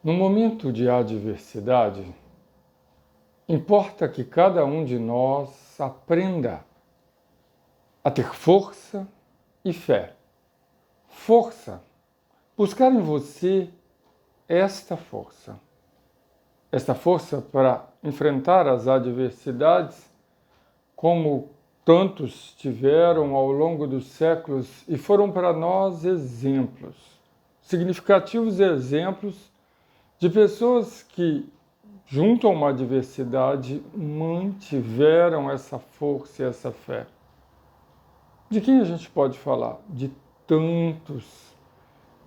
No momento de adversidade, importa que cada um de nós aprenda a ter força e fé. Força, buscar em você esta força para enfrentar as adversidades, como tantos tiveram ao longo dos séculos e foram para nós exemplos, significativos exemplos de pessoas que, junto a uma adversidade, mantiveram essa força e essa fé. De quem a gente pode falar? De tantos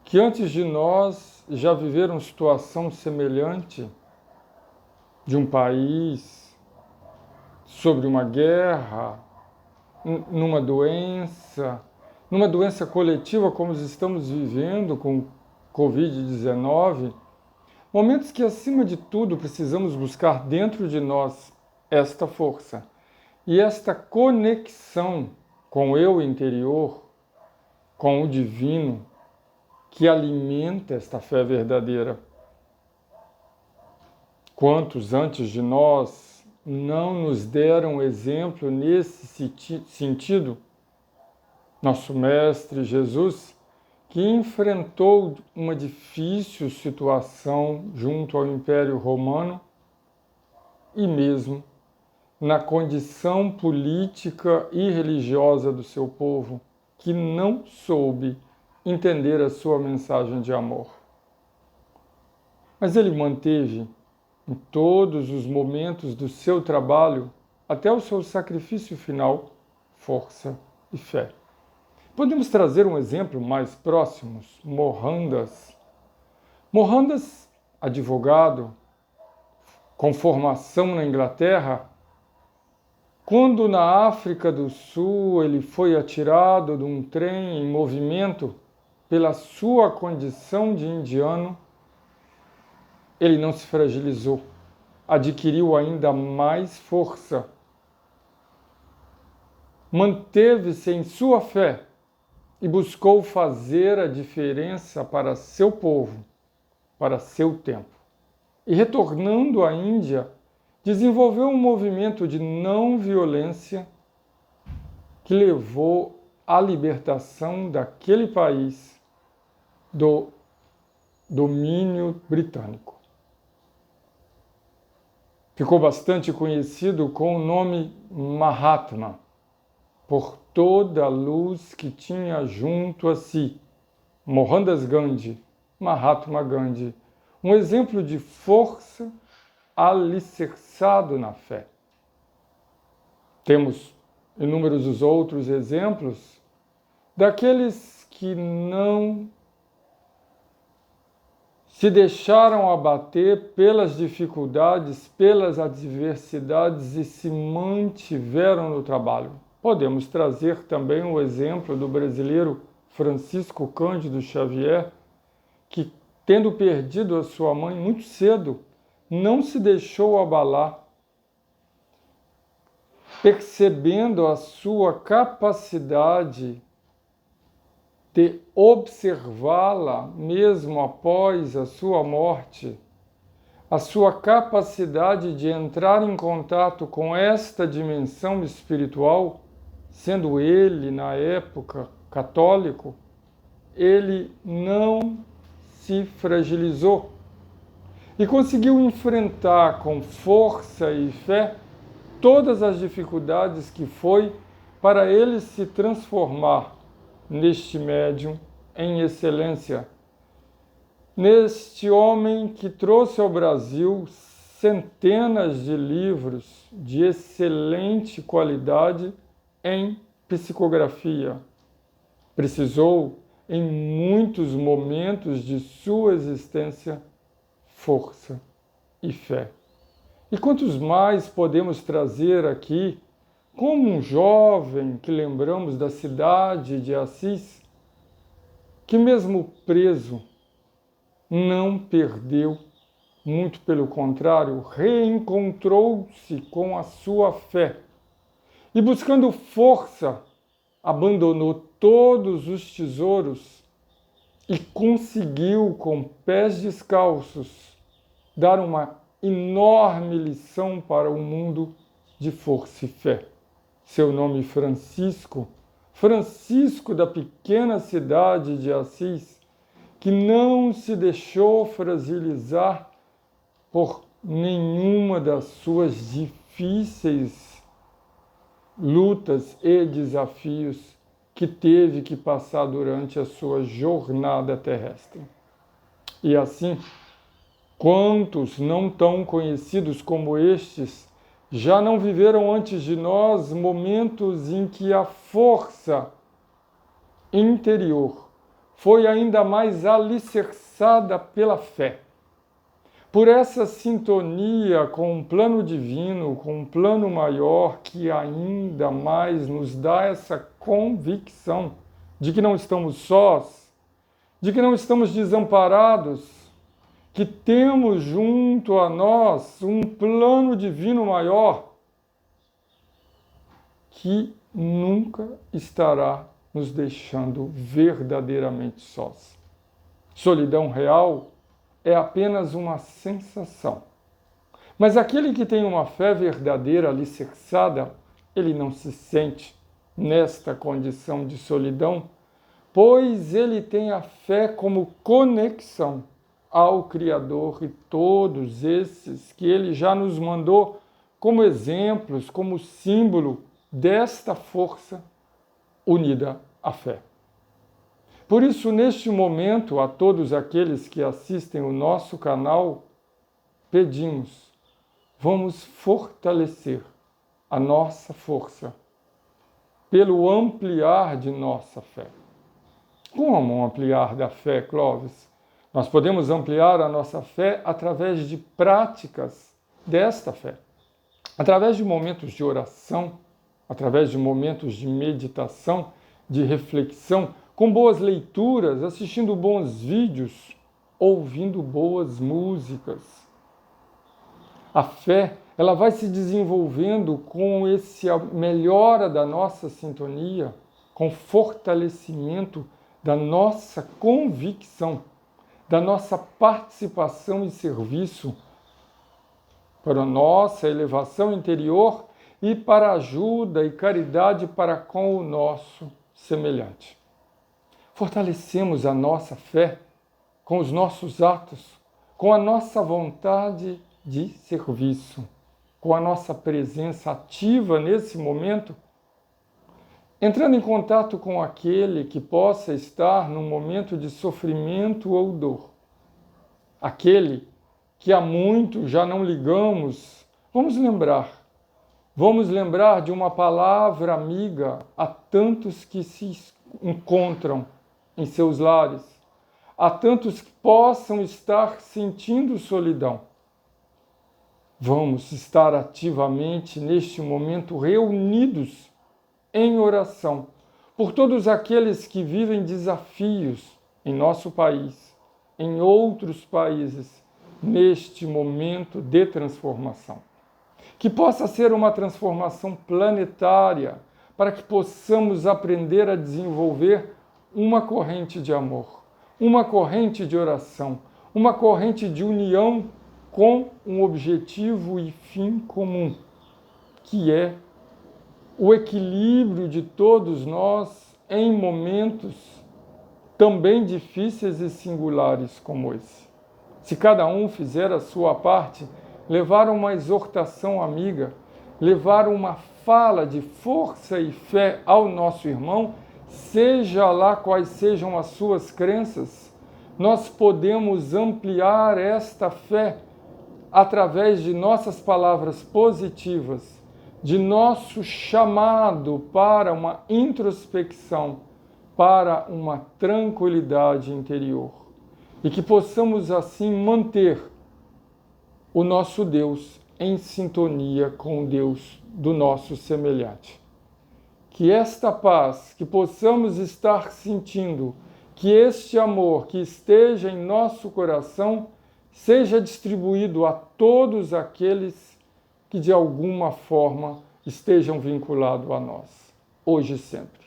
que antes de nós já viveram situação semelhante de um país, sobre uma guerra, numa doença coletiva como estamos vivendo com Covid-19, momentos que, acima de tudo, precisamos buscar dentro de nós esta força e esta conexão com o eu interior, com o divino, que alimenta esta fé verdadeira. Quantos antes de nós não nos deram exemplo nesse sentido? Nosso Mestre Jesus, que enfrentou uma difícil situação junto ao Império Romano e mesmo na condição política e religiosa do seu povo, que não soube entender a sua mensagem de amor. Mas ele manteve, em todos os momentos do seu trabalho, até o seu sacrifício final, força e fé. Podemos trazer um exemplo mais próximo, Mohandas. Mohandas, advogado, com formação na Inglaterra, quando na África do Sul ele foi atirado de um trem em movimento pela sua condição de indiano, ele não se fragilizou, adquiriu ainda mais força, manteve-se em sua fé e buscou fazer a diferença para seu povo, para seu tempo. E retornando à Índia, desenvolveu um movimento de não violência que levou à libertação daquele país do domínio britânico. Ficou bastante conhecido com o nome Mahatma, por toda a luz que tinha junto a si. Mohandas Gandhi, Mahatma Gandhi, um exemplo de força alicerçado na fé. Temos inúmeros outros exemplos daqueles que não se deixaram abater pelas dificuldades, pelas adversidades e se mantiveram no trabalho. Podemos trazer também o exemplo do brasileiro Francisco Cândido Xavier, que, tendo perdido a sua mãe muito cedo, não se deixou abalar, percebendo a sua capacidade de observá-la mesmo após a sua morte, a sua capacidade de entrar em contato com esta dimensão espiritual, sendo ele, na época, católico, ele não se fragilizou e conseguiu enfrentar com força e fé todas as dificuldades que foi para ele se transformar neste médium em excelência, neste homem que trouxe ao Brasil centenas de livros de excelente qualidade em psicografia. Precisou, em muitos momentos de sua existência, força e fé. E quantos mais podemos trazer aqui, como um jovem que lembramos da cidade de Assis, que mesmo preso, não perdeu, muito pelo contrário, reencontrou-se com a sua fé e, buscando força, abandonou todos os tesouros e conseguiu, com pés descalços, dar uma enorme lição para o mundo de força e fé. Seu nome Francisco, Francisco da pequena cidade de Assis, que não se deixou fragilizar por nenhuma das suas difíceis lutas e desafios que teve que passar durante a sua jornada terrestre. E assim, quantos não tão conhecidos como estes já não viveram antes de nós momentos em que a força interior foi ainda mais alicerçada pela fé. Por essa sintonia com um plano divino, com um plano maior que ainda mais nos dá essa convicção de que não estamos sós, de que não estamos desamparados, que temos junto a nós um plano divino maior que nunca estará nos deixando verdadeiramente sós. Solidão real é apenas uma sensação. Mas aquele que tem uma fé verdadeira alicerçada, ele não se sente nesta condição de solidão, pois ele tem a fé como conexão ao Criador e todos esses que ele já nos mandou como exemplos, como símbolo desta força unida à fé. Por isso, neste momento, a todos aqueles que assistem o nosso canal, pedimos, vamos fortalecer a nossa força pelo ampliar de nossa fé. Como ampliar da fé, Clóvis? Nós podemos ampliar a nossa fé através de práticas desta fé, através de momentos de oração, através de momentos de meditação, de reflexão, com boas leituras, assistindo bons vídeos, ouvindo boas músicas. A fé, ela vai se desenvolvendo com essa melhora da nossa sintonia, com fortalecimento da nossa convicção, da nossa participação e serviço para a nossa elevação interior e para ajuda e caridade para com o nosso semelhante. Fortalecemos a nossa fé com os nossos atos, com a nossa vontade de serviço, com a nossa presença ativa nesse momento, entrando em contato com aquele que possa estar num momento de sofrimento ou dor. Aquele que há muito já não ligamos, vamos lembrar de uma palavra amiga a tantos que se encontram em seus lares, a tantos que possam estar sentindo solidão. Vamos estar ativamente neste momento reunidos em oração por todos aqueles que vivem desafios em nosso país, em outros países, neste momento de transformação. Que possa ser uma transformação planetária, para que possamos aprender a desenvolver uma corrente de amor, uma corrente de oração, uma corrente de união com um objetivo e fim comum, que é o equilíbrio de todos nós em momentos também difíceis e singulares como esse. Se cada um fizer a sua parte, levar uma exortação amiga, levar uma fala de força e fé ao nosso irmão, seja lá quais sejam as suas crenças, nós podemos ampliar esta fé através de nossas palavras positivas, de nosso chamado para uma introspecção, para uma tranquilidade interior. E que possamos assim manter o nosso Deus em sintonia com o Deus do nosso semelhante. Que esta paz que possamos estar sentindo, que este amor que esteja em nosso coração, seja distribuído a todos aqueles que de alguma forma estejam vinculados a nós, hoje e sempre.